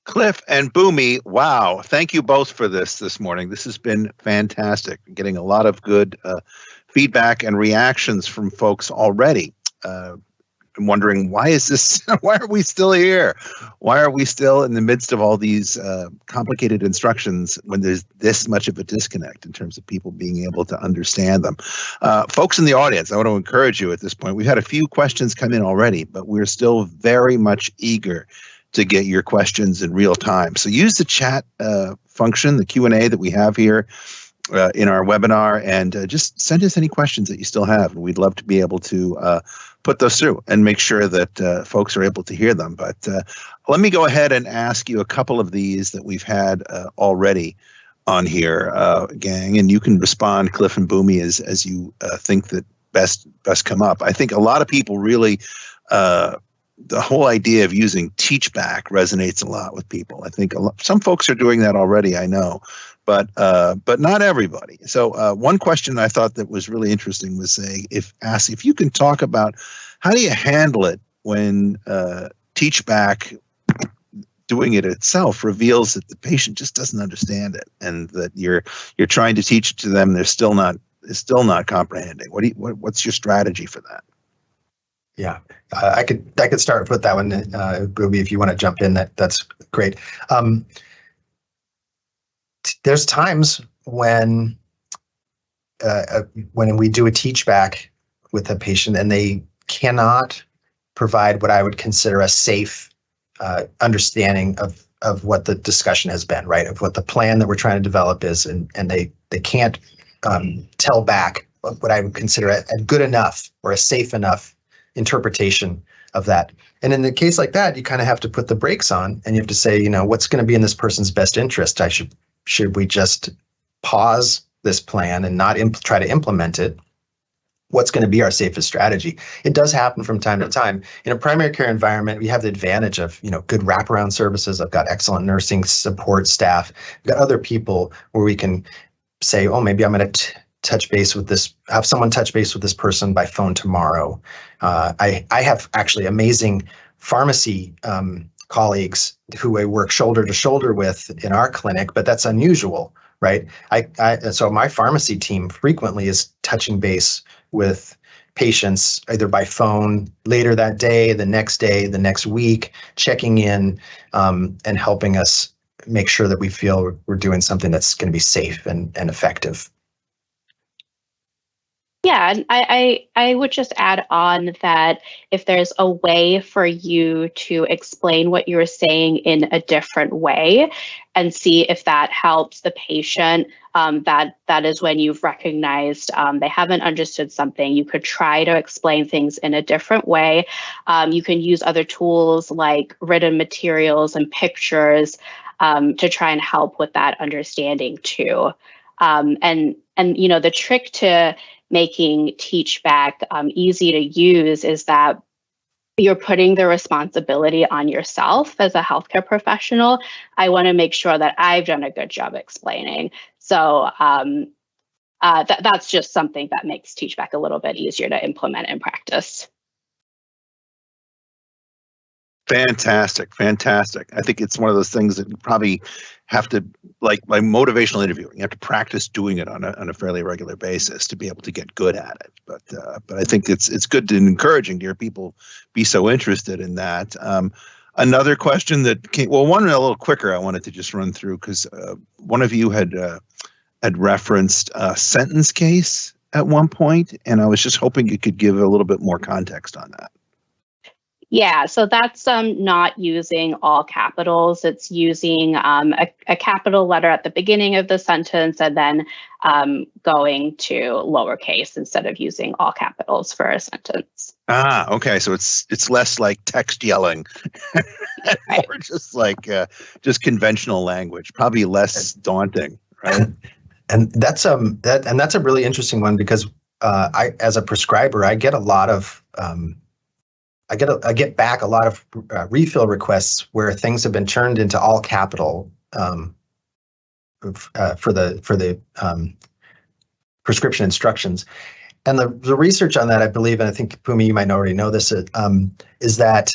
Cliff and Bhumi, wow. Thank you both for this morning. This has been fantastic. Getting a lot of good feedback and reactions from folks already. I'm wondering, why is this? Why are we still here? Why are we still in the midst of all these complicated instructions when there's this much of a disconnect in terms of people being able to understand them? Folks in the audience, I want to encourage you at this point. We've had a few questions come in already, but we're still very much eager to get your questions in real time. So use the chat function, the Q&A that we have here in our webinar, and just send us any questions that you still have. And we'd love to be able to put those through and make sure that folks are able to hear them. But let me go ahead and ask you a couple of these that we've had already on here, gang, and you can respond, Cliff and Bhumi, as you think that best come up. I think a lot of people really the whole idea of using teach back resonates a lot with people. I think some folks are doing that already, I know, but not everybody. So one question I thought that was really interesting was asked if you can talk about how do you handle it when teach back doing it itself reveals that the patient just doesn't understand it, and that you're trying to teach it to them, they're still not comprehending. What's your strategy for that? Yeah, I could start with that one, Bhumi, if you want to jump in. That's great. There's times when we do a teach back with a patient and they cannot provide what I would consider a safe understanding of what the discussion has been, right? Of what the plan that we're trying to develop is, and they can't tell back what I would consider a good enough or a safe enough interpretation of that. And in a case like that, you kind of have to put the brakes on, and you have to say, what's going to be in this person's best interest? Should we just pause this plan and not try to implement it? What's going to be our safest strategy? It does happen from time to time. In a primary care environment, we have the advantage of, good wraparound services. I've got excellent nursing support staff. I've got other people where we can say, oh, maybe I'm going to have someone touch base with this person by phone tomorrow. I have actually amazing pharmacy colleagues who I work shoulder to shoulder with in our clinic, but that's unusual, right? So my pharmacy team frequently is touching base with patients either by phone later that day, the next week, checking in and helping us make sure that we feel we're doing something that's going to be safe and effective. Yeah, and I would just add on that if there's a way for you to explain what you were saying in a different way and see if that helps the patient, that is when you've recognized they haven't understood something. You could try to explain things in a different way. You can use other tools like written materials and pictures to try and help with that understanding too. And the trick to making teach back easy to use is that you're putting the responsibility on yourself as a healthcare professional. I want to make sure that I've done a good job explaining. So that's just something that makes teach back a little bit easier to implement in practice. Fantastic. I think it's one of those things that you probably have to, like motivational interviewing, you have to practice doing it on a fairly regular basis to be able to get good at it. But I think it's good and encouraging to hear people be so interested in that. Another question that came, one a little quicker, I wanted to just run through because one of you had referenced a sentence case at one point, and I was just hoping you could give a little bit more context on that. Yeah, so that's not using all capitals. It's using a capital letter at the beginning of the sentence and then going to lowercase instead of using all capitals for a sentence. Ah, okay. So it's less like text yelling, right. Or just like just conventional language, probably less daunting, right? And that's a really interesting one because I, as a prescriber, I get a lot of I get back a lot of refill requests where things have been turned into all capital for the prescription instructions. And the research on that, I believe, and I think Bhumi, you might already know this, is that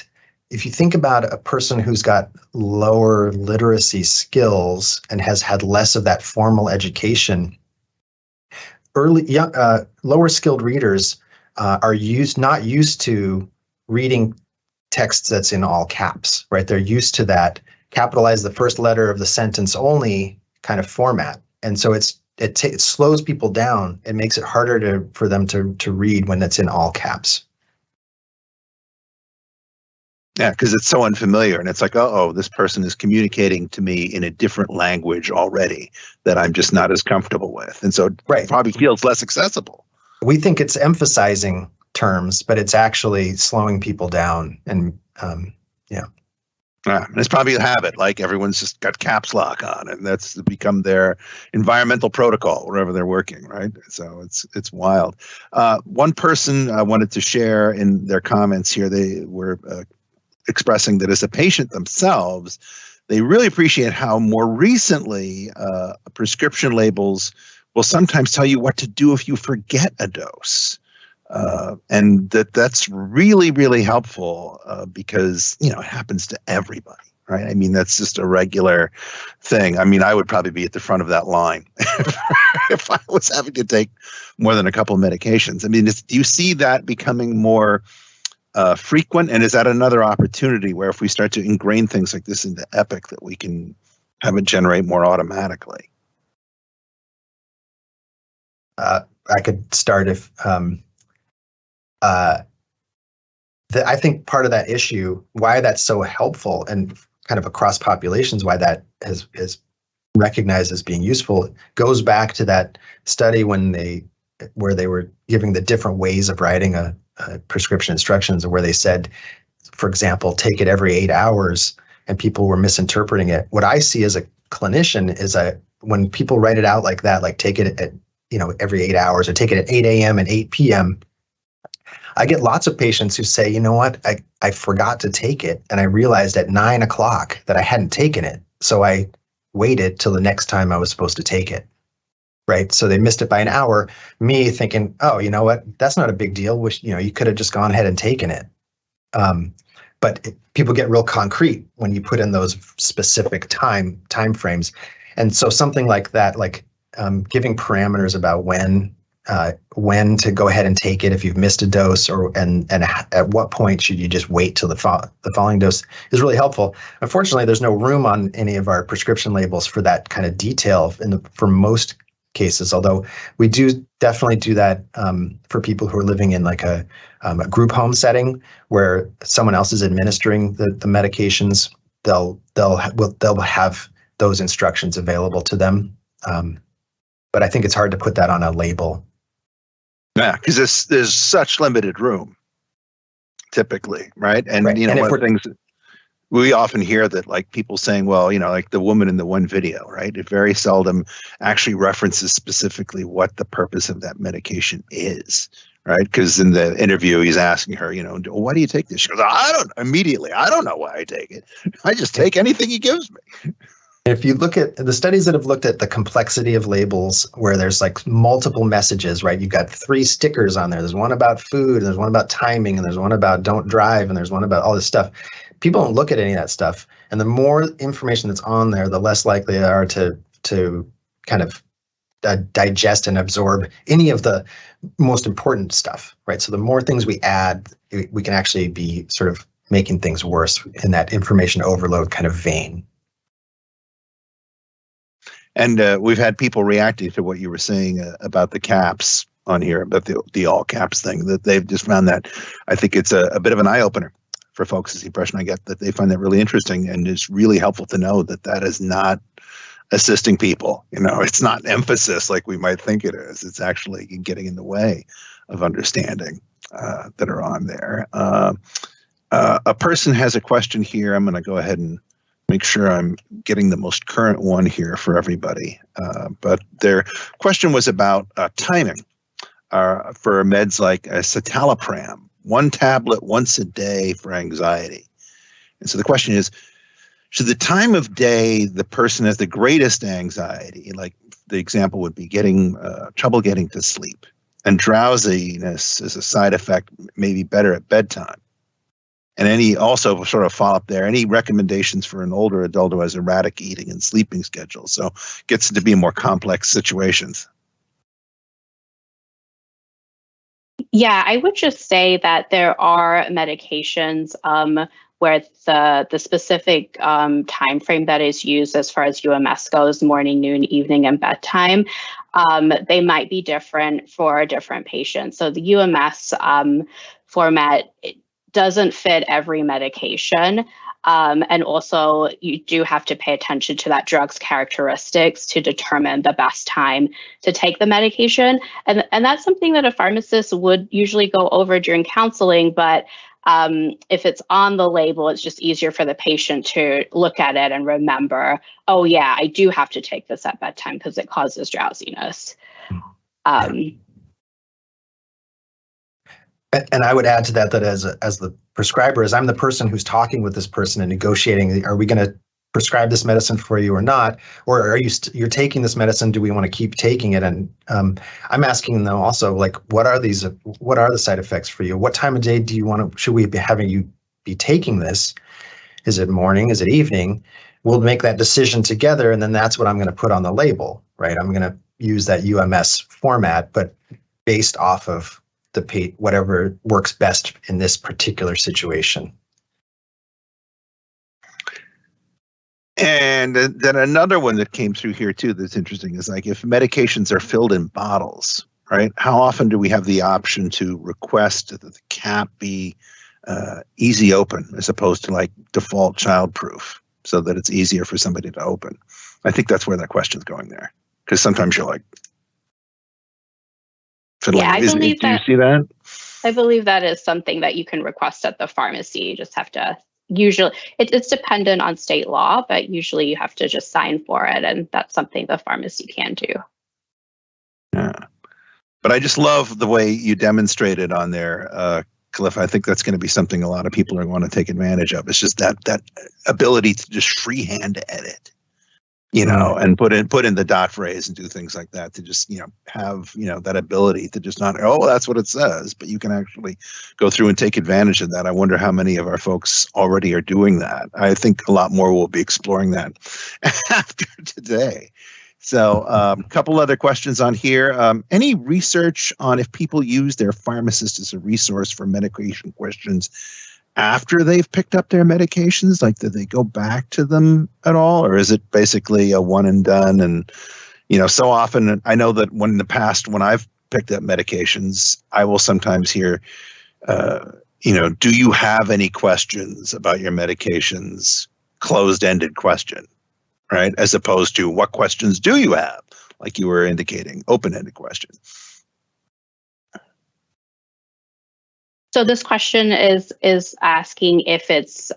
if you think about a person who's got lower literacy skills and has had less of that formal education, lower skilled readers are not used to reading text that's in all caps, right? They're used to that capitalize the first letter of the sentence only kind of format. And so it slows people down. It makes it harder for them to read when it's in all caps. Yeah, because it's so unfamiliar, and it's like, oh, this person is communicating to me in a different language already that I'm just not as comfortable with, and so it probably feels less accessible. We think it's emphasizing terms, but it's actually slowing people down, and and it's probably a habit, like everyone's just got caps lock on, and that's become their environmental protocol wherever they're working, right? So it's wild. One person wanted to share in their comments here, they were expressing that as a patient themselves, they really appreciate how more recently prescription labels will sometimes tell you what to do if you forget a dose. And that's really, really helpful because, it happens to everybody, right? I mean, that's just a regular thing. I mean, I would probably be at the front of that line if I was having to take more than a couple of medications. I mean, do you see that becoming more frequent, and is that another opportunity where if we start to ingrain things like this into Epic that we can have it generate more automatically? I could start if I think part of that issue, why that's so helpful and kind of across populations, why that is recognized as being useful, goes back to that study where they were giving the different ways of writing a prescription instructions, where they said, for example, take it every 8 hours, and people were misinterpreting it. What I see as a clinician is when people write it out like that, like take it at every 8 hours, or take it at 8 a.m. and 8 p.m., I get lots of patients who say, you know what, I forgot to take it, and I realized at 9 o'clock that I hadn't taken it, so I waited till the next time I was supposed to take it. Right. So they missed it by an hour. Me thinking, oh, you know what? That's not a big deal. You could have just gone ahead and taken it. But people get real concrete when you put in those specific time frames. And so something like that, like giving parameters about when to go ahead and take it if you've missed a dose, and at what point should you just wait till the following dose, is really helpful. Unfortunately, there's no room on any of our prescription labels for that kind of detail for most cases, although we do definitely do that for people who are living in like a group home setting where someone else is administering the medications. They'll have those instructions available to them, but I think it's hard to put that on a label. Yeah, because there's such limited room, typically, right? And right. One of the things we often hear that, like, people saying, well, like the woman in the one video, right? It very seldom actually references specifically what the purpose of that medication is, right? Because in the interview, he's asking her, why do you take this? She goes, I don't know why I take it. I just take anything he gives me. If you look at the studies that have looked at the complexity of labels, where there's like multiple messages, right? You've got 3 stickers on there. There's one about food, and there's one about timing, and there's one about don't drive, and there's one about all this stuff. People don't look at any of that stuff. And the more information that's on there, the less likely they are to kind of digest and absorb any of the most important stuff, right? So the more things we add, we can actually be sort of making things worse in that information overload kind of vein. And we've had people reacting to what you were saying about the caps on here, about the all caps thing, that they've just found that. I think it's a bit of an eye opener for folks, is the impression I get, that they find that really interesting, and it's really helpful to know that is not assisting people. It's not emphasis like we might think it is. It's actually getting in the way of understanding that are on there. A person has a question here. I'm going to go ahead and make sure I'm getting the most current one here for everybody. But their question was about timing for meds like citalopram, 1 tablet once a day for anxiety. And so the question is, should the time of day the person has the greatest anxiety, like the example would be getting trouble getting to sleep, and drowsiness is a side effect, maybe better at bedtime, And any also sort of follow up there, any recommendations for an older adult who has erratic eating and sleeping schedules? So gets to be more complex situations. Yeah, I would just say that there are medications where the specific time frame that is used as far as UMS goes, morning, noon, evening, and bedtime, they might be different for different patients. So the UMS format doesn't fit every medication. And also, you do have to pay attention to that drug's characteristics to determine the best time to take the medication. And that's something that a pharmacist would usually go over during counseling. But if it's on the label, it's just easier for the patient to look at it and remember, oh, yeah, I do have to take this at bedtime because it causes drowsiness. And I would add to that as the prescriber, as I'm the person who's talking with this person and negotiating, are we going to prescribe this medicine for you or not? Or are you're taking this medicine? Do we want to keep taking it? And I'm asking them also, like, what are the side effects for you? What time of day should we be having you be taking this? Is it morning? Is it evening? We'll make that decision together. And then that's what I'm going to put on the label, right? I'm going to use that UMS format, but based off of whatever works best in this particular situation. And then another one that came through here too that's interesting is, like, if medications are filled in bottles, right? How often do we have the option to request that the cap be easy open as opposed to like default childproof, so that it's easier for somebody to open? I think that's where that question's going there, because sometimes you're like, fiddling. Yeah, do you see that? I believe that is something that you can request at the pharmacy. You just have to, usually, it's dependent on state law, but usually you have to just sign for it, and that's something the pharmacy can do. Yeah. But I just love the way you demonstrated on there, Cliff. I think that's going to be something a lot of people are going to take advantage of. It's just that ability to just freehand edit, and put in the dot phrase and do things like that, to just, have, that ability to just not, oh, that's what it says, but you can actually go through and take advantage of that. I wonder how many of our folks already are doing that. I think a lot more will be exploring that after today. So a couple other questions on here. Any research on if people use their pharmacist as a resource for medication questions after they've picked up their medications? Like, do they go back to them at all? Or is it basically a one and done? And, so often, I know that in the past, when I've picked up medications, I will sometimes hear, do you have any questions about your medications? Closed-ended question, right? As opposed to, what questions do you have? Like you were indicating, open-ended question. So this question is asking if it's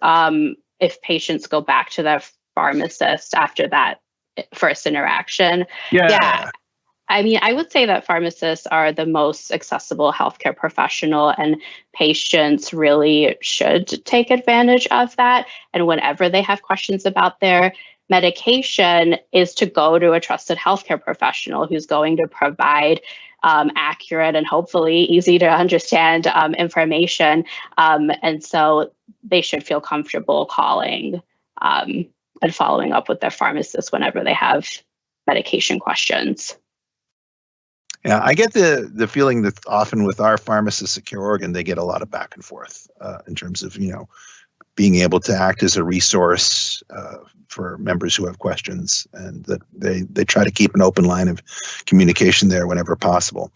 if patients go back to their pharmacist after that first interaction. Yeah. I mean, I would say that pharmacists are the most accessible healthcare professional, and patients really should take advantage of that. And whenever they have questions about their medication, is to go to a trusted healthcare professional who's going to provide accurate and hopefully easy to understand information. And so they should feel comfortable calling and following up with their pharmacist whenever they have medication questions. Yeah, I get the feeling that often with our pharmacists at CareOregon, they get a lot of back and forth in terms of, being able to act as a resource for members who have questions, and that they try to keep an open line of communication there whenever possible.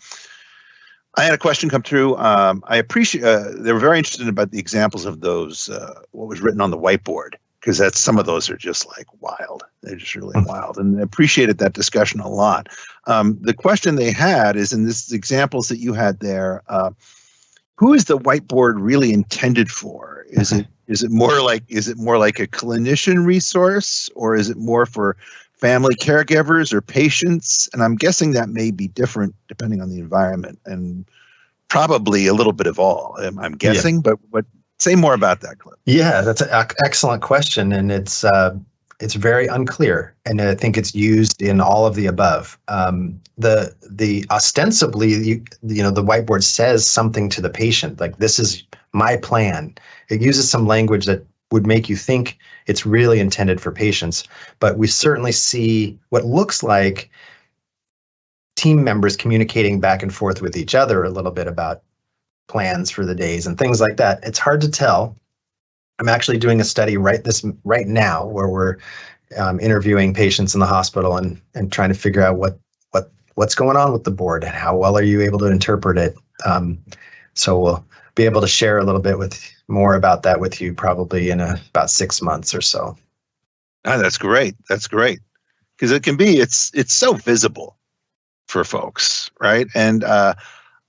I had a question come through. I appreciate they were very interested about the examples of those, what was written on the whiteboard, because some of those are just like wild. They're just really wild, and I appreciated that discussion a lot. The question they had is, in this examples that you had there, who is the whiteboard really intended for? Is it more like a clinician resource, or is it more for family caregivers or patients? And I'm guessing that may be different depending on the environment, and probably a little bit of all, I'm guessing. Yeah. But say more about that, Cliff. Yeah, that's an excellent question. And it's It's very unclear, and I think it's used in all of the above. The ostensibly, the whiteboard says something to the patient, like this is my plan. It uses some language that would make you think it's really intended for patients, but we certainly see what looks like team members communicating back and forth with each other a little bit about plans for the days and things like that. It's hard to tell. I'm actually doing a study right now where we're interviewing patients in the hospital and trying to figure out what's going on with the board and how well are you able to interpret it. So we'll be able to share a little bit more about that with you probably in about 6 months or so. Oh, that's great. That's great. Because it's so visible for folks, right? And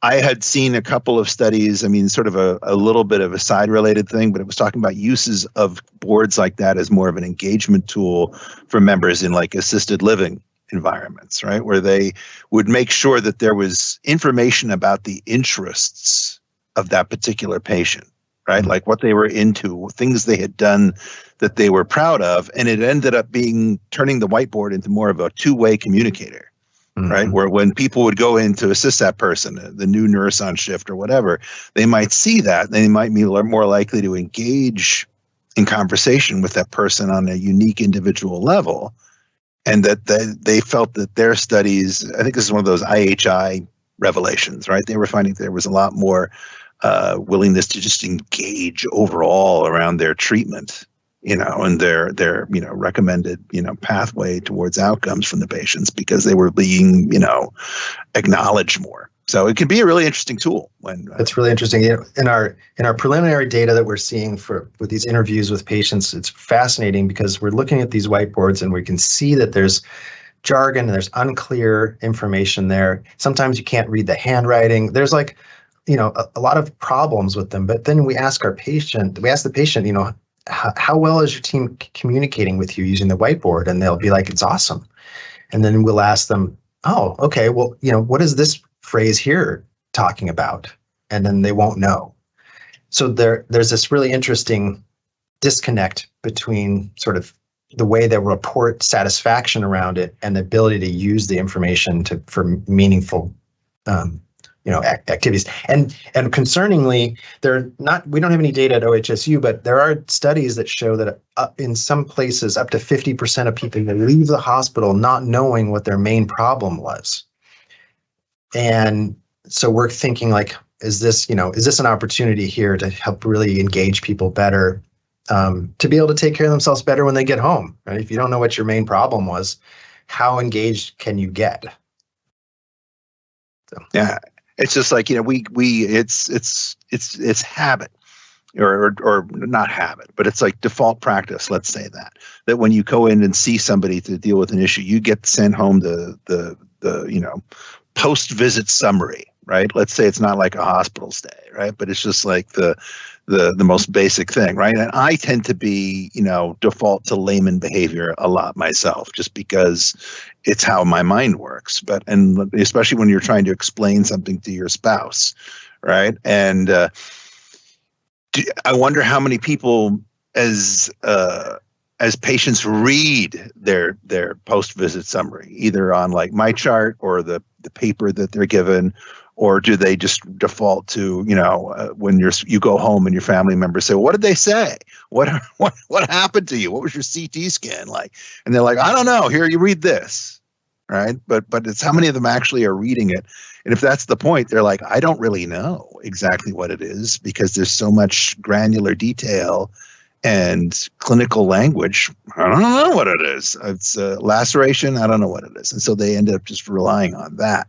I had seen a couple of studies, I mean, sort of a little bit of a side related thing, but it was talking about uses of boards like that as more of an engagement tool for members in like assisted living environments, right? Where they would make sure that there was information about the interests of that particular patient, right? Like what they were into, things they had done that they were proud of. And it ended up turning the whiteboard into more of a two-way communicator. Right, where when people would go in to assist that person, the new nurse on shift or whatever, they might see that. They might be more likely to engage in conversation with that person on a unique individual level. And that they felt that their studies, I think this is one of those IHI revelations, right? They were finding there was a lot more willingness to just engage overall around their treatment, and their recommended, pathway towards outcomes from the patients because they were being, acknowledged more. So it can be a really interesting tool. It's really interesting. In our preliminary data that we're seeing with these interviews with patients, it's fascinating because we're looking at these whiteboards and we can see that there's jargon and there's unclear information there. Sometimes you can't read the handwriting. There's a lot of problems with them. But then we ask the patient, how well is your team communicating with you using the whiteboard? And they'll be like, it's awesome. And then we'll ask them, oh, okay, well, what is this phrase here talking about? And then they won't know. So there's this really interesting disconnect between sort of the way they report satisfaction around it and the ability to use the information for meaningful activities. And concerningly, we don't have any data at OHSU, but there are studies that show that in some places, up to 50% of people that leave the hospital not knowing what their main problem was. And so we're thinking like, is this an opportunity here to help really engage people better, to be able to take care of themselves better when they get home, right? If you don't know what your main problem was, how engaged can you get? So. Yeah. It's just like, it's habit or not habit, but it's like default practice. Let's say that when you go in and see somebody to deal with an issue, you get sent home the post-visit summary, right? Let's say it's not like a hospital stay, right? But it's just like the most basic thing, right? And I tend to be, default to layman behavior a lot myself, just because it's how my mind works. And especially when you're trying to explain something to your spouse, right? And I wonder how many people as patients read their post-visit summary, either on like my chart or the paper that they're given. Or do they just default to, when you go home and your family members say, well, what did they say? What happened to you? What was your CT scan like? And they're like, I don't know. Here, you read this, right? But it's how many of them actually are reading it. And if that's the point, they're like, I don't really know exactly what it is because there's so much granular detail and clinical language. I don't know what it is. It's a laceration. I don't know what it is. And so they end up just relying on that.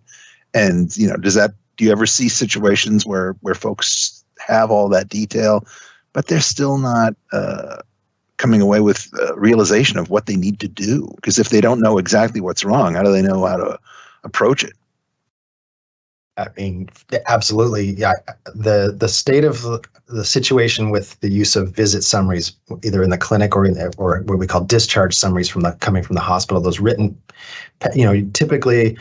And, do you ever see situations where folks have all that detail, but they're still not coming away with realization of what they need to do? Because if they don't know exactly what's wrong, how do they know how to approach it? I mean, absolutely. Yeah. The state of the situation with the use of visit summaries, either in the clinic or what we call discharge summaries coming from the hospital, those written, typically,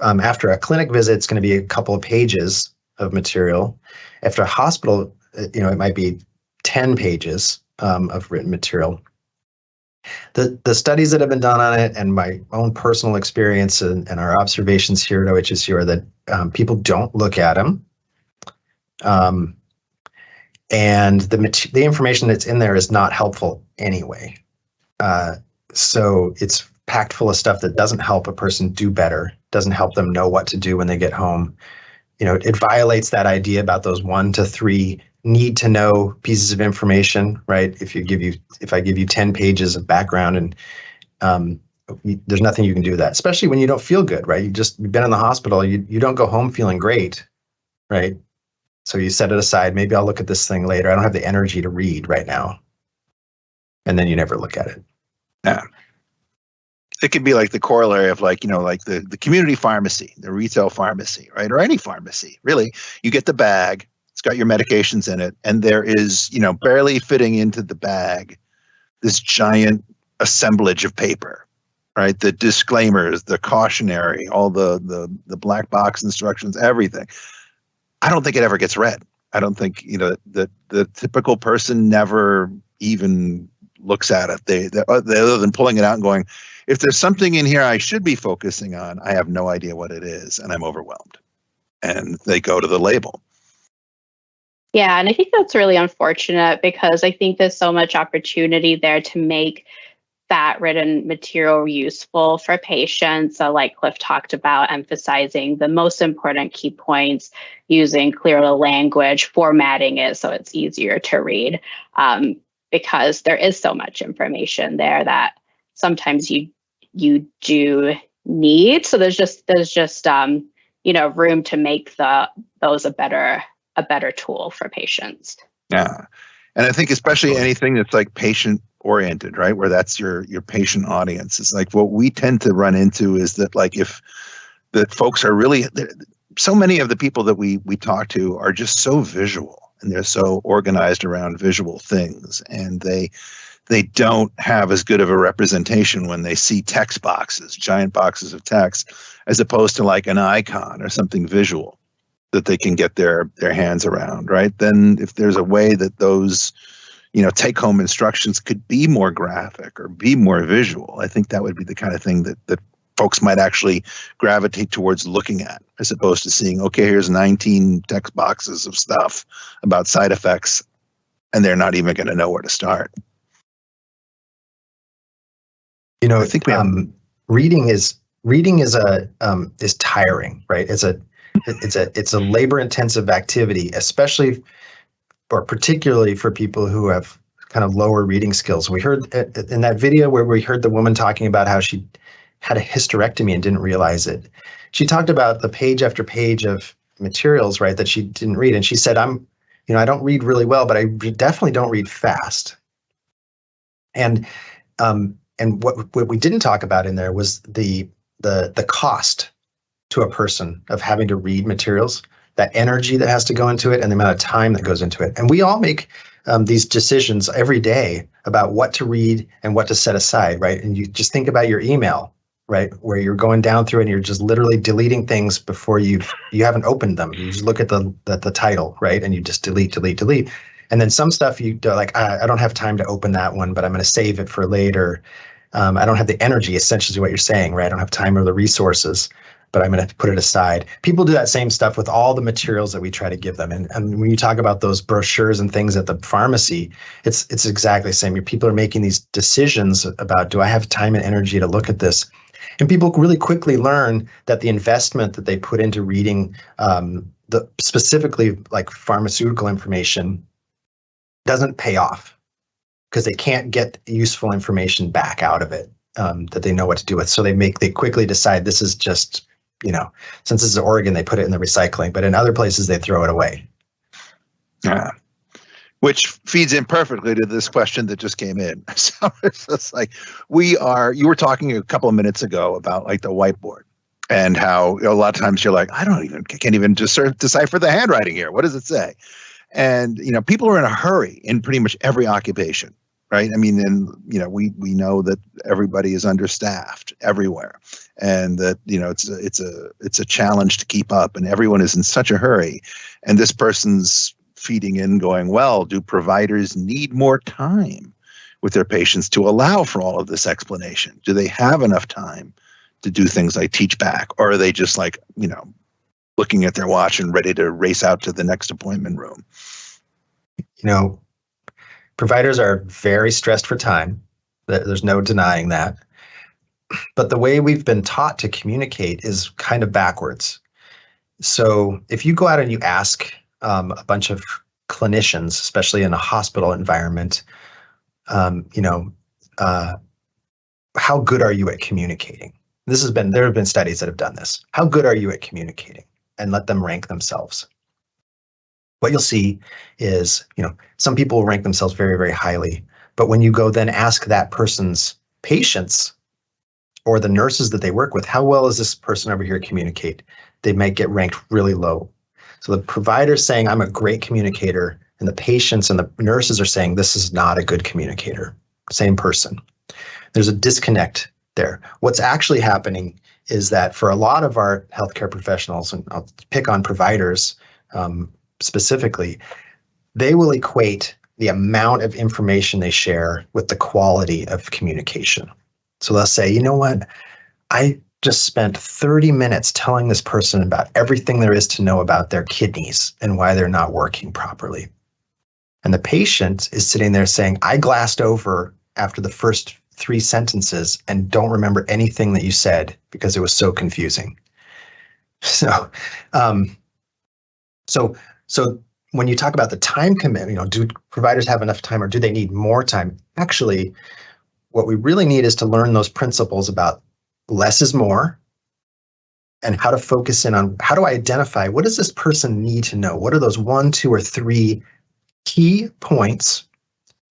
after a clinic visit, it's going to be a couple of pages of material. After a hospital, it might be 10 pages of written material. The studies that have been done on it and my own personal experience and our observations here at OHSU are that people don't look at them. And the information that's in there is not helpful anyway. So it's packed full of stuff that doesn't help a person do better, doesn't help them know what to do when they get home. It violates that idea about those 1 to 3 need to know pieces of information, right? If I give you 10 pages of background and there's nothing you can do with that, especially when you don't feel good, right? You've been in the hospital, you don't go home feeling great, right? So you set it aside. Maybe I'll look at this thing later. I don't have the energy to read right now. And then you never look at it. Yeah. It could be like the corollary of like the community pharmacy, the retail pharmacy, right? Or any pharmacy, really. You get the bag, it's got your medications in it, and there is, barely fitting into the bag, this giant assemblage of paper, right? The disclaimers, the cautionary, all the black box instructions, everything. I don't think it ever gets read. I don't think, the typical person never even looks at it. They other than pulling it out and going, if there's something in here I should be focusing on, I have no idea what it is, and I'm overwhelmed. And they go to the label. Yeah, and I think that's really unfortunate because I think there's so much opportunity there to make that written material useful for patients. So like Cliff talked about, emphasizing the most important key points, using clear language, formatting it so it's easier to read, because there is so much information there that sometimes you do need. So there's just room to make those a better tool for patients. Yeah, and I think especially anything that's like patient oriented, right, where that's your patient audience. It's like what we tend to run into is that like if the folks are really, so many of the people that we talk to are just so visual and they're so organized around visual things, and they don't have as good of a representation when they see text boxes, giant boxes of text, as opposed to like an icon or something visual that they can get their hands around, right? Then if there's a way that those take-home instructions could be more graphic or be more visual, I think that would be the kind of thing that folks might actually gravitate towards looking at, as opposed to seeing, okay, here's 19 text boxes of stuff about side effects, and they're not even going to know where to start. I think reading is tiring, right? It's a labor-intensive activity, especially or particularly for people who have kind of lower reading skills. We heard in that video where we heard the woman talking about how she had a hysterectomy and didn't realize it. She talked about the page after page of materials, right, that she didn't read. And she said, I don't read really well, but I definitely don't read fast. And what we didn't talk about in there was the cost to a person of having to read materials, that energy that has to go into it and the amount of time that goes into it. And we all make these decisions every day about what to read and what to set aside, right? And you just think about your email, right? Where you're going down through and you're just literally deleting things before you haven't opened them. You just look at the title, right? And you just delete. And then some stuff you like, I don't have time to open that one, but I'm going to save it for later. I don't have the energy, essentially what you're saying, right? I don't have time or the resources, but I'm going to put it aside. People do that same stuff with all the materials that we try to give them. And when you talk about those brochures and things at the pharmacy, it's exactly the same. People are making these decisions about, do I have time and energy to look at this? And people really quickly learn that the investment that they put into reading the specifically like pharmaceutical information doesn't pay off because they can't get useful information back out of it that they know what to do with. So they quickly decide this is just, since this is Oregon, they put it in the recycling, but in other places they throw it away. Yeah. Which feeds in perfectly to this question that just came in. So it's just like you were talking a couple of minutes ago about like the whiteboard and how a lot of times you're like, can't even just decipher the handwriting here. What does it say? And, people are in a hurry in pretty much every occupation, right? I mean, and, we know that everybody is understaffed everywhere and that, it's a challenge to keep up and everyone is in such a hurry. And this person's feeding in going, well, do providers need more time with their patients to allow for all of this explanation? Do they have enough time to do things like teach back, or are they just like, looking at their watch and ready to race out to the next appointment room? Providers are very stressed for time. There's no denying that. But the way we've been taught to communicate is kind of backwards. So if you go out and you ask a bunch of clinicians, especially in a hospital environment, how good are you at communicating? There have been studies that have done this. How good are you at communicating? And let them rank themselves. What you'll see is, some people will rank themselves very, very highly. But when you go then ask that person's patients or the nurses that they work with, how well does this person over here communicate? They might get ranked really low. So the provider's saying, I'm a great communicator, and the patients and the nurses are saying, this is not a good communicator. Same person. There's a disconnect there. What's actually happening is that for a lot of our healthcare professionals, and I'll pick on providers specifically, they will equate the amount of information they share with the quality of communication. So they'll say, you know what, I just spent 30 minutes telling this person about everything there is to know about their kidneys and why they're not working properly. And the patient is sitting there saying, I glassed over after the first 3 sentences and don't remember anything that you said because it was so confusing. So when you talk about the time commitment, do providers have enough time or do they need more time? Actually, what we really need is to learn those principles about less is more and how to focus in on how do I identify what does this person need to know? What are those 1, 2, or 3 key points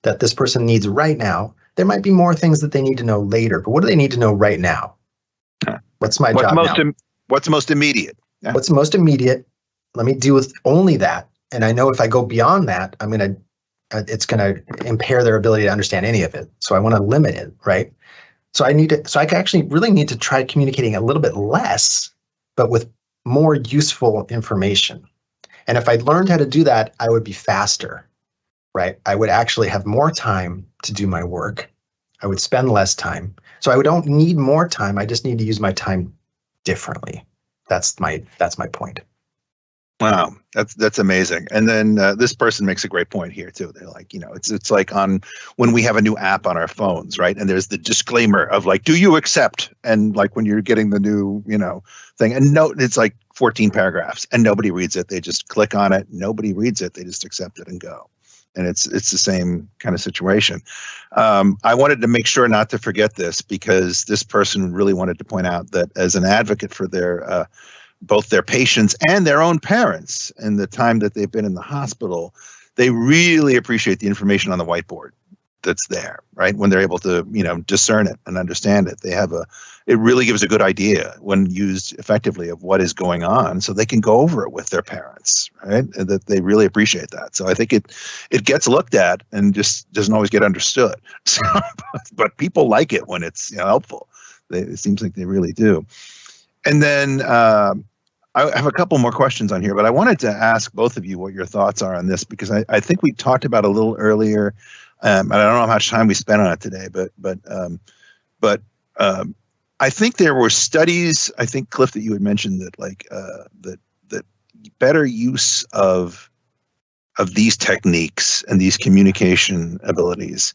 that this person needs right now? There might be more things that they need to know later, but what do they need to know right now? What's my job now? What's most immediate? Yeah. What's most immediate? Let me deal with only that. And I know if I go beyond that, it's going to impair their ability to understand any of it. So I want to limit it, right? So I actually really need to try communicating a little bit less, but with more useful information. And if I learned how to do that, I would be faster, right? I would actually have more time to do my work. I would spend less time. So I don't need more time. I just need to use my time differently. That's my point. Wow, that's amazing. And then this person makes a great point here too. They're like, it's like on when we have a new app on our phones, right? And there's the disclaimer of like, do you accept? And like when you're getting the new, thing, and no, it's like 14 paragraphs, and nobody reads it. They just click on it. Nobody reads it. They just accept it and go. And it's the same kind of situation. I wanted to make sure not to forget this because this person really wanted to point out that as an advocate for their both their patients and their own parents and the time that they've been in the hospital, they really appreciate the information on the whiteboard that's there, right? When they're able to, discern it and understand it. It really gives a good idea when used effectively of what is going on so they can go over it with their parents, right? And that they really appreciate that. So I think it gets looked at and just doesn't always get understood. So, but people like it when it's helpful. It seems like they really do. And then I have a couple more questions on here, but I wanted to ask both of you what your thoughts are on this because I think we talked about a little earlier. And I don't know how much time we spent on it today, but I think there were studies. I think Cliff that you had mentioned that that better use of these techniques and these communication abilities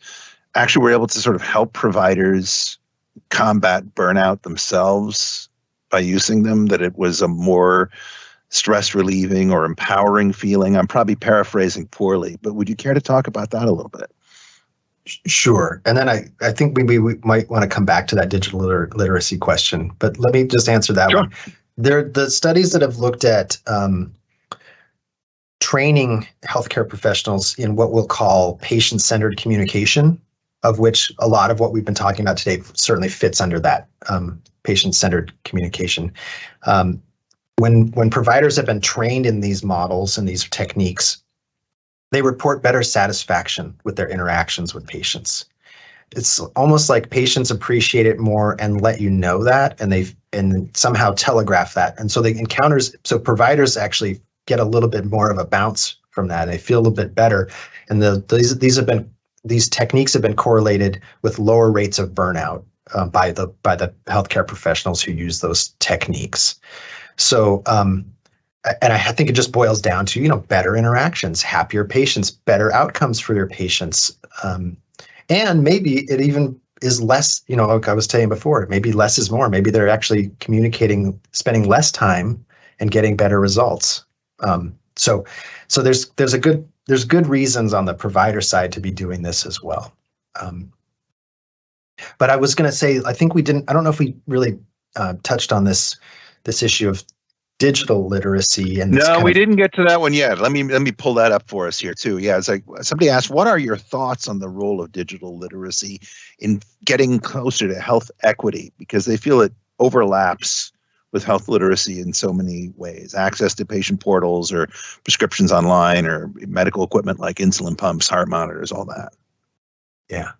actually were able to sort of help providers combat burnout themselves by using them, that it was a more stress relieving or empowering feeling. I'm probably paraphrasing poorly, but would you care to talk about that a little bit? Sure. And then I think we might want to come back to that digital literacy question, but let me just answer that one. The studies that have looked at training healthcare professionals in what we'll call patient-centered communication, of which a lot of what we've been talking about today certainly fits under that patient-centered communication. When providers have been trained in these models and these techniques, they report better satisfaction with their interactions with patients. It's almost like patients appreciate it more and let you know that, and somehow telegraph that. And so so providers actually get a little bit more of a bounce from that. They feel a little bit better. And these have been these techniques have been correlated with lower rates of burnout by the healthcare professionals who use those techniques. So, and I think it just boils down to, better interactions, happier patients, better outcomes for your patients. And maybe it even is less, like I was saying before, maybe less is more. Maybe they're actually communicating, spending less time and getting better results. So there's good reasons on the provider side to be doing this as well. But I was going to say, I don't know if we really touched on this issue of digital literacy. And no, we didn't get to that one yet. Let me pull that up for us here too. Yeah, it's like somebody asked, what are your thoughts on the role of digital literacy in getting closer to health equity? Because they feel it overlaps with health literacy in so many ways. Access to patient portals or prescriptions online or medical equipment like insulin pumps, heart monitors, all that. Yeah,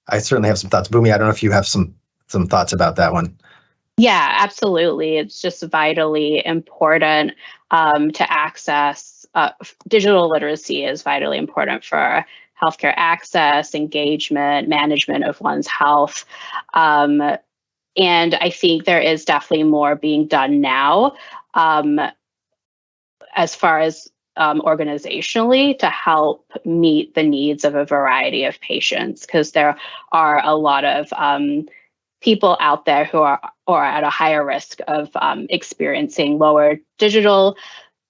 I certainly have some thoughts. Bhumi, I don't know if you have some thoughts about that one. Yeah, absolutely. It's just vitally important to access. Digital literacy is vitally important for healthcare access, engagement, management of one's health. And I think there is definitely more being done now as far as organizationally to help meet the needs of a variety of patients, because there are a lot of people out there who are at a higher risk of experiencing lower digital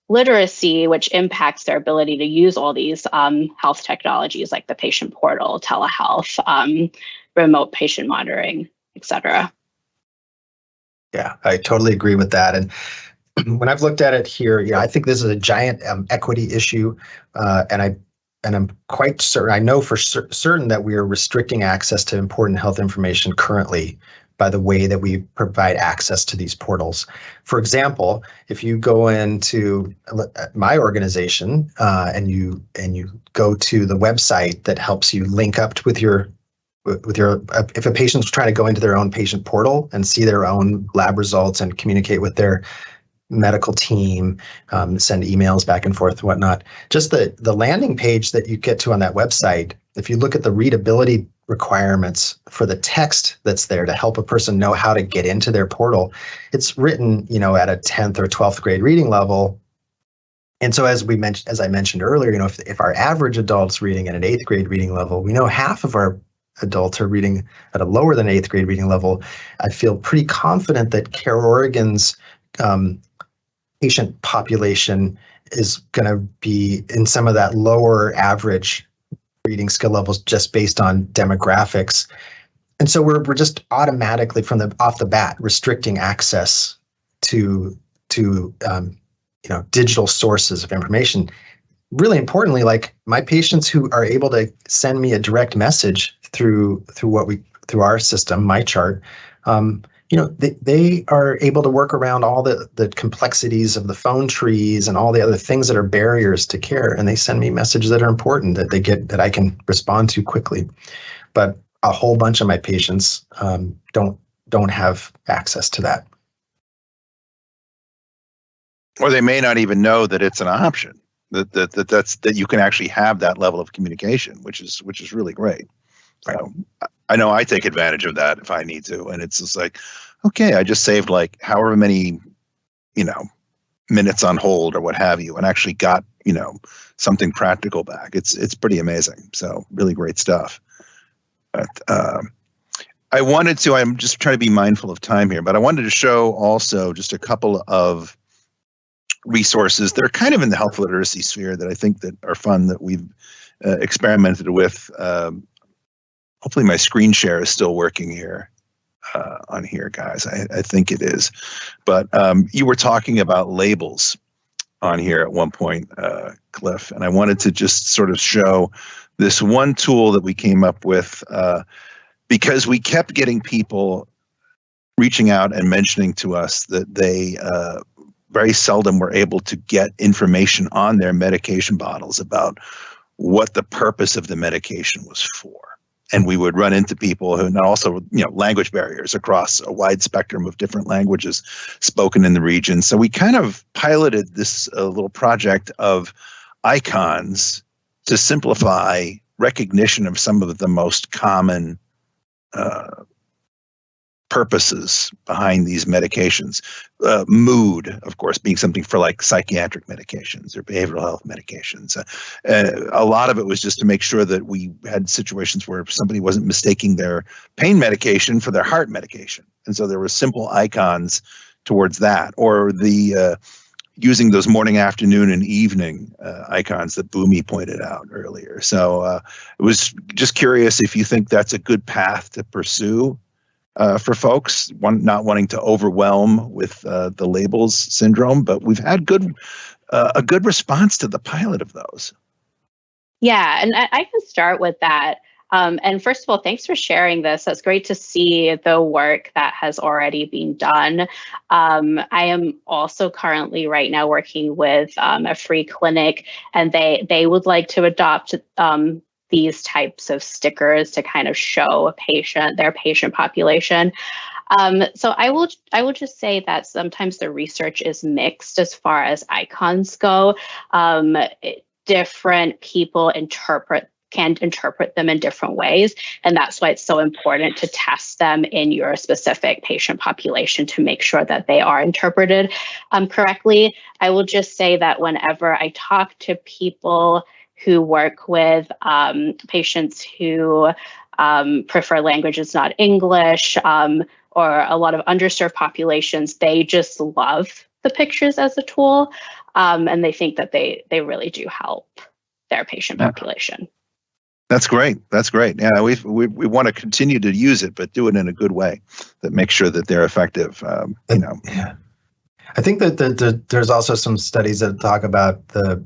literacy, which impacts their ability to use all these health technologies like the patient portal, telehealth, remote patient monitoring, et cetera. Yeah, I totally agree with that. And when I've looked at it here, I think this is a giant equity issue, and I'm quite certain, I know for certain that we are restricting access to important health information currently by the way that we provide access to these portals. For example, if you go into my organization and you go to the website that helps you link up with your if a patient's trying to go into their own patient portal and see their own lab results and communicate with their medical team, send emails back and forth and whatnot. Just the landing page that you get to on that website, if you look at the readability requirements for the text that's there to help a person know how to get into their portal, it's written, at a 10th or 12th grade reading level. And so as I mentioned earlier, if our average adult's reading at an 8th grade reading level, we know half of our adults are reading at a lower than 8th grade reading level. I feel pretty confident that CareOregon's patient population is going to be in some of that lower average reading skill levels just based on demographics. And so we're just automatically off the bat restricting access to digital sources of information. Really importantly, like my patients who are able to send me a direct message through our system, my chart, they are able to work around all the complexities of the phone trees and all the other things that are barriers to care. And they send me messages that are important that I can respond to quickly. But a whole bunch of my patients don't have access to that. Or they may not even know that it's an option, that you can actually have that level of communication, which is really great. Right. So I know I take advantage of that if I need to. And it's just like, okay, I just saved like however many, minutes on hold or what have you, and actually got, something practical back. It's pretty amazing. So really great stuff. But I'm just trying to be mindful of time here, but I wanted to show also just a couple of resources. They're kind of in the health literacy sphere that I think that are fun that we've experimented with. Hopefully my screen share is still working here on here, guys. I think it is. But you were talking about labels on here at one point, Cliff, and I wanted to just sort of show this one tool that we came up with because we kept getting people reaching out and mentioning to us that they very seldom were able to get information on their medication bottles about what the purpose of the medication was for. And we would run into people who, and also, language barriers across a wide spectrum of different languages spoken in the region. So we kind of piloted this little project of icons to simplify recognition of some of the most common purposes behind these medications. Mood, of course, being something for like psychiatric medications or behavioral health medications. A lot of it was just to make sure that we had situations where somebody wasn't mistaking their pain medication for their heart medication. And so there were simple icons towards that, or the using those morning, afternoon, and evening icons that Bhumi pointed out earlier. So it was just curious if you think that's a good path to pursue for folks, not wanting to overwhelm with the labels syndrome, but we've had a good response to the pilot of those. Yeah, and I can start with that. And first of all, thanks for sharing this. It's great to see the work that has already been done. I am also currently right now working with a free clinic, and they would like to adopt these types of stickers to kind of show their patient population. So I will just say that sometimes the research is mixed as far as icons go. Different people can interpret them in different ways. And that's why it's so important to test them in your specific patient population to make sure that they are interpreted correctly. I will just say that whenever I talk to people who work with patients who prefer languages not English, or a lot of underserved populations, they just love the pictures as a tool, and they think that they really do help their patient population. That's great. That's great. Yeah, we want to continue to use it, but do it in a good way that makes sure that they're effective. Yeah. I think that there's also some studies that talk about the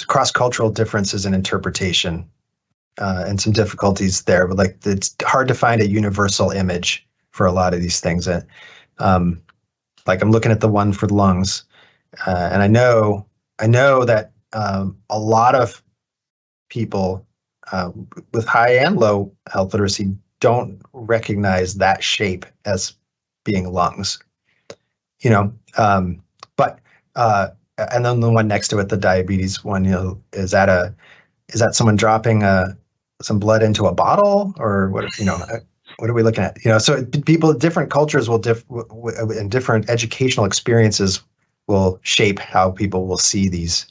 cross-cultural differences in interpretation, and some difficulties there. But like, it's hard to find a universal image for a lot of these things. Like, I'm looking at the one for the lungs, and I know that a lot of people with high and low health literacy don't recognize that shape as being lungs. But and then the one next to it, the diabetes one, is that someone dropping some blood into a bottle, or what? What are we looking at? So people, different cultures will and different educational experiences will shape how people will see these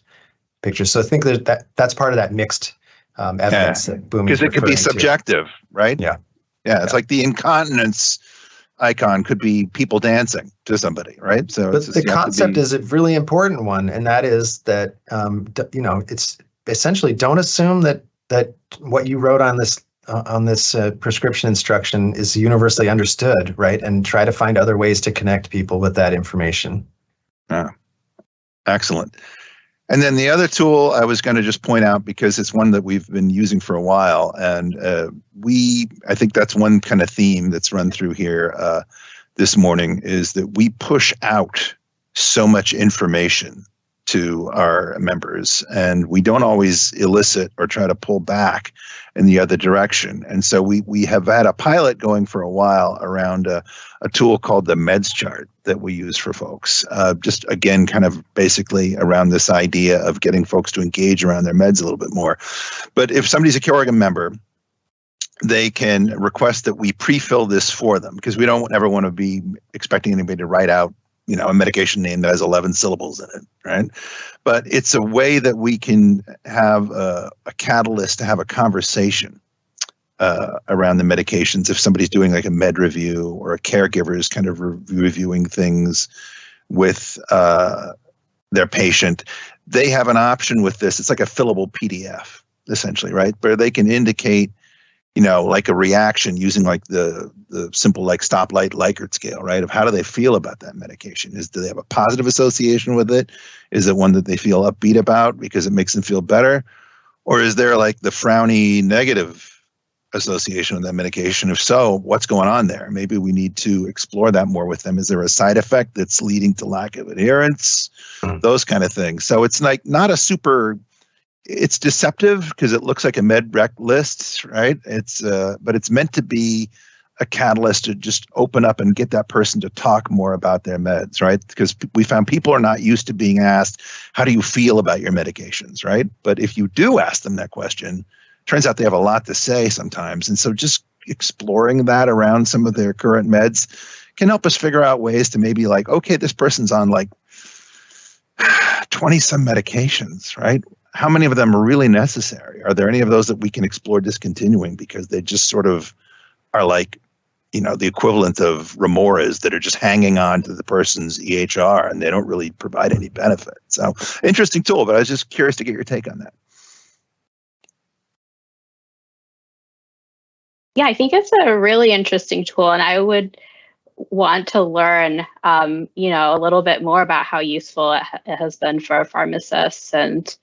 pictures. So I think that's part of that mixed evidence that Bhumi, because it could be subjective, right? Yeah. It's like the incontinence icon could be people dancing to somebody, right? So but the concept is a really important one, and that is that it's essentially, don't assume that what you wrote on this prescription instruction is universally understood, right? And try to find other ways to connect people with that information. Excellent. And then the other tool I was going to just point out, because it's one that we've been using for a while, and I think that's one kind of theme that's run through here this morning, is that we push out so much information to our members, and we don't always elicit or try to pull back in the other direction. And so we have had a pilot going for a while around a tool called the meds chart that we use for folks. Just again, kind of basically around this idea of getting folks to engage around their meds a little bit more. But if somebody's a CareOregon member, they can request that we pre-fill this for them, because we don't ever want to be expecting anybody to write out a medication name that has 11 syllables in it, right? But it's a way that we can have a catalyst to have a conversation around the medications. If somebody's doing like a med review, or a caregiver is kind of reviewing things with their patient, they have an option with this. It's like a fillable PDF, essentially, right? Where they can indicate like a reaction using like the simple like stoplight Likert scale, right? Of how do they feel about that medication? Do they have a positive association with it? Is it one that they feel upbeat about because it makes them feel better? Or is there like the frowny negative association with that medication? If so, what's going on there? Maybe we need to explore that more with them. Is there a side effect that's leading to lack of adherence? Those kind of things. So it's like not a super... It's deceptive because it looks like a med rec list, right? But it's meant to be a catalyst to just open up and get that person to talk more about their meds, right? Because we found people are not used to being asked, how do you feel about your medications, right? But if you do ask them that question, turns out they have a lot to say sometimes. And so just exploring that around some of their current meds can help us figure out ways to maybe like, okay, this person's on like 20 some medications, right? How many of them are really necessary? Are there any of those that we can explore discontinuing because they just sort of are like, the equivalent of Remoras that are just hanging on to the person's EHR and they don't really provide any benefit. So interesting tool, but I was just curious to get your take on that. Yeah, I think it's a really interesting tool, and I would want to learn, a little bit more about how useful it has been for pharmacists and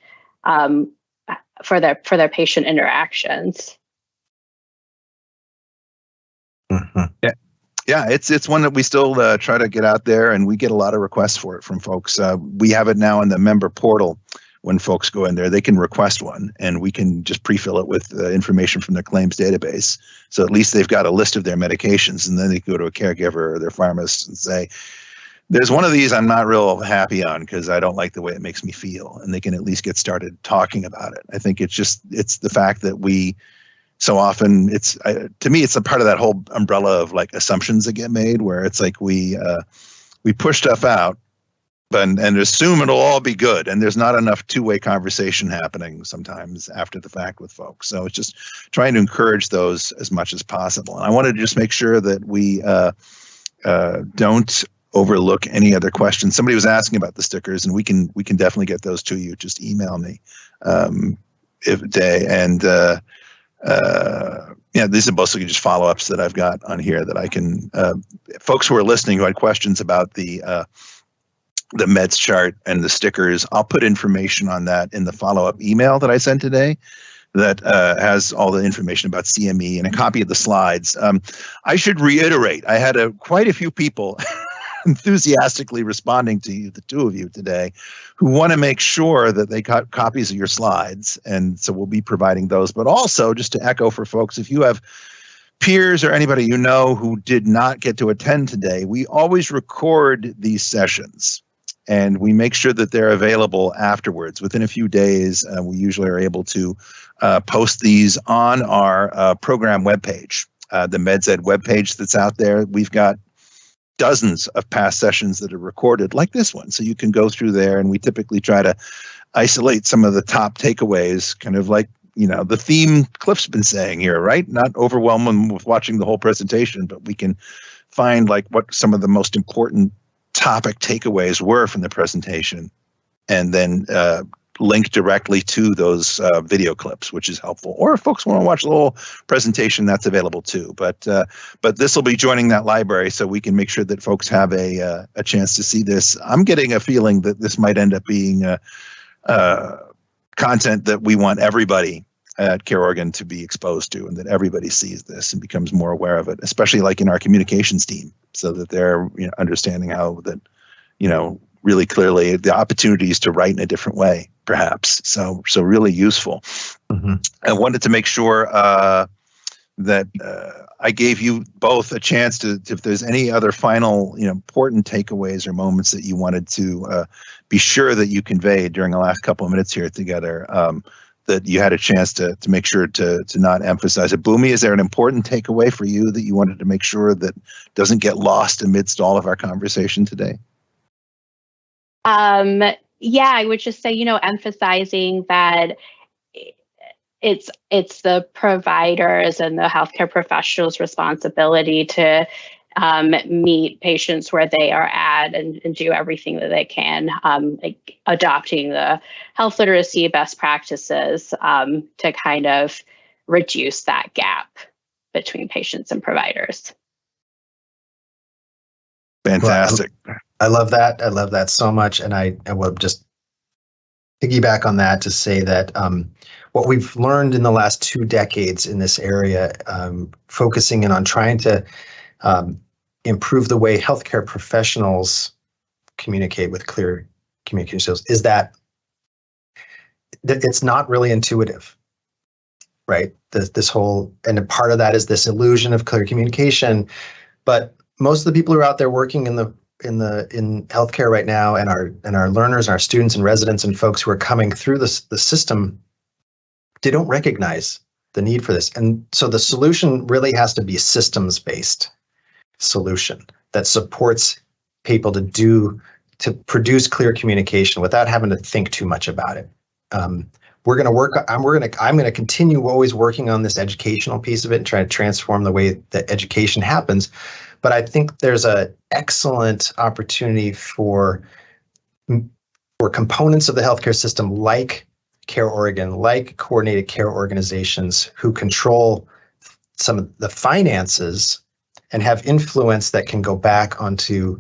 for their patient interactions. Mm-hmm. Yeah, it's one that we still try to get out there, and we get a lot of requests for it from folks. We have it now in the member portal. When folks go in there, they can request one, and we can just pre-fill it with information from their claims database. So at least they've got a list of their medications, and then they go to a caregiver or their pharmacist and say, there's one of these I'm not real happy on because I don't like the way it makes me feel. And they can at least get started talking about it. I think it's the fact that we so often to me, it's a part of that whole umbrella of like assumptions that get made where it's like we push stuff out and assume it'll all be good. And there's not enough two-way conversation happening sometimes after the fact with folks. So it's just trying to encourage those as much as possible. And I wanted to just make sure that we don't overlook any other questions. Somebody was asking about the stickers, and we can definitely get those to you. Just email me if day. And these are mostly just follow-ups that I've got on here that I can, folks who are listening who had questions about the meds chart and the stickers, I'll put information on that in the follow-up email that I sent today that has all the information about CME and a copy of the slides. I should reiterate, I had quite a few people enthusiastically responding to you, the two of you today, who want to make sure that they got copies of your slides. And so we'll be providing those. But also, just to echo for folks, if you have peers or anybody you know who did not get to attend today, we always record these sessions. And we make sure that they're available afterwards. Within a few days, we usually are able to post these on our program webpage, the MedsEd webpage that's out there. We've got dozens of past sessions that are recorded like this one. So you can go through there, and we typically try to isolate some of the top takeaways, kind of like, the theme Cliff's been saying here, right? Not overwhelm them with watching the whole presentation, but we can find like what some of the most important topic takeaways were from the presentation, and then link directly to those video clips, which is helpful. Or if folks want to watch the whole presentation, that's available too. But this will be joining that library, so we can make sure that folks have a chance to see this. I'm getting a feeling that this might end up being content that we want everybody at CareOregon to be exposed to, and that everybody sees this and becomes more aware of it, especially like in our communications team, so that they're understanding how that, really clearly the opportunities to write in a different way, perhaps. So really useful. Mm-hmm. I wanted to make sure that I gave you both a chance to, if there's any other final, important takeaways or moments that you wanted to be sure that you conveyed during the last couple of minutes here together, that you had a chance to make sure to not emphasize it. Bhumi, is there an important takeaway for you that you wanted to make sure that doesn't get lost amidst all of our conversation today? Yeah, I would just say, emphasizing that it's the providers and the healthcare professionals' responsibility to meet patients where they are at and do everything that they can, like adopting the health literacy best practices to kind of reduce that gap between patients and providers. Fantastic. Well, I love that. I love that so much. And I will just piggyback on that to say that what we've learned in the last 2 decades in this area, focusing in on trying to improve the way healthcare professionals communicate with clear communication skills, is that it's not really intuitive. right? This whole, and a part of that is this illusion of clear communication. But most of the people who are out there working in healthcare right now, and our learners, our students and residents and folks who are coming through the system, they don't recognize the need for this. And so the solution really has to be a systems-based solution that supports people to produce clear communication without having to think too much about it. I'm going to continue always working on this educational piece of it and try to transform the way that education happens. But I think there's an excellent opportunity for components of the healthcare system like CareOregon, like coordinated care organizations who control some of the finances and have influence that can go back onto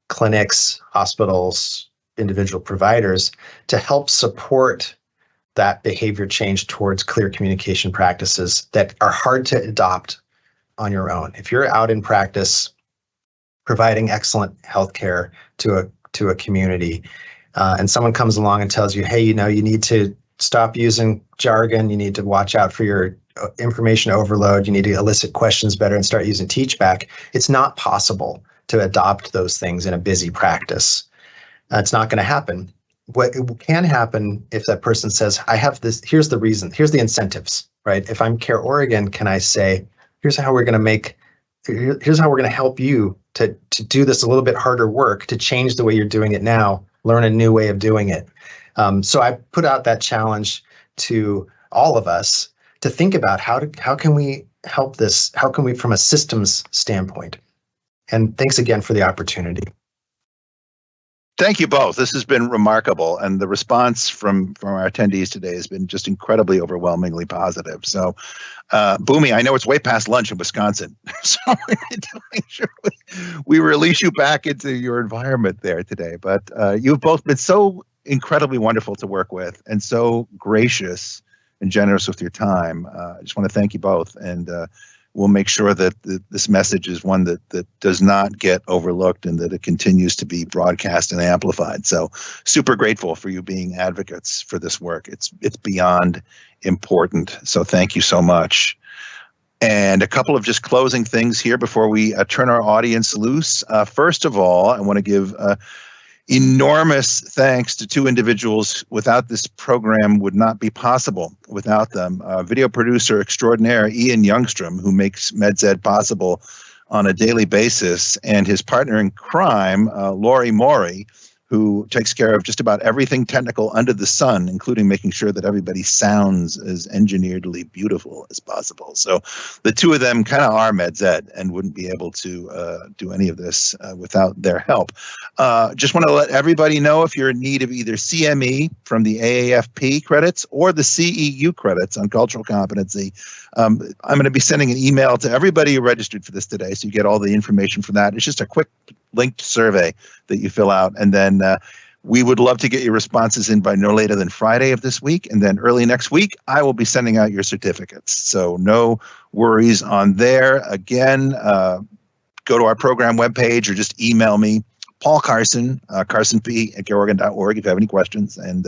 clinics, hospitals, individual providers to help support that behavior change towards clear communication practices that are hard to adopt on your own. If you're out in practice providing excellent healthcare to a community, and someone comes along and tells you, hey, you need to stop using jargon, you need to watch out for your information overload, you need to elicit questions better and start using teachback, it's not possible to adopt those things in a busy practice. It's not going to happen. What can happen if that person says, I have this, here's the reason, here's the incentives, right? If I'm CareOregon, can I say, here's how we're going to help you to do this a little bit harder work, to change the way you're doing it now, learn a new way of doing it. So I put out that challenge to all of us to think about how can we help this? How can we, from a systems standpoint? And thanks again for the opportunity. Thank you both. This has been remarkable, and the response from our attendees today has been just incredibly overwhelmingly positive. So, Bhumi, I know it's way past lunch in Wisconsin, so we need to make sure we release you back into your environment there today. But you've both been so incredibly wonderful to work with, and so gracious and generous with your time. I just want to thank you both, and we'll make sure that this message is one that does not get overlooked and that it continues to be broadcast and amplified. So super grateful for you being advocates for this work. It's beyond important. So thank you so much. And a couple of just closing things here before we turn our audience loose. First of all, I want to give enormous thanks to two individuals. Without this program would not be possible without them. Video producer extraordinaire Ian Youngstrom, who makes MedZed possible on a daily basis, and his partner in crime, Lori Maury, who takes care of just about everything technical under the sun, including making sure that everybody sounds as engineeredly beautiful as possible. So the two of them kind of are MedZed and wouldn't be able to do any of this without their help. Just want to let everybody know, if you're in need of either CME from the AAFP credits or the CEU credits on cultural competency, I'm going to be sending an email to everybody who registered for this today, so you get all the information from that. It's just a quick linked survey that you fill out, and then we would love to get your responses in by no later than Friday of this week, and then early next week I will be sending out your certificates. So no worries on there. Again, go to our program webpage or just email me, Paul Carson, carsonp@careoregon.org, if you have any questions, and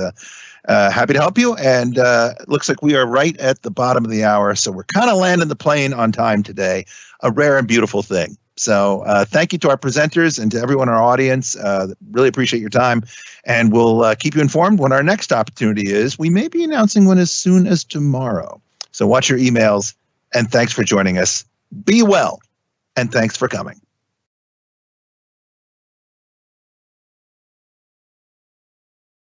happy to help you. And it looks like we are right at the bottom of the hour, so we're kind of landing the plane on time today, a rare and beautiful thing. So thank you to our presenters and to everyone in our audience. Really appreciate your time, and we'll keep you informed when our next opportunity is. We may be announcing one as soon as tomorrow. So watch your emails, and thanks for joining us. Be well, and thanks for coming.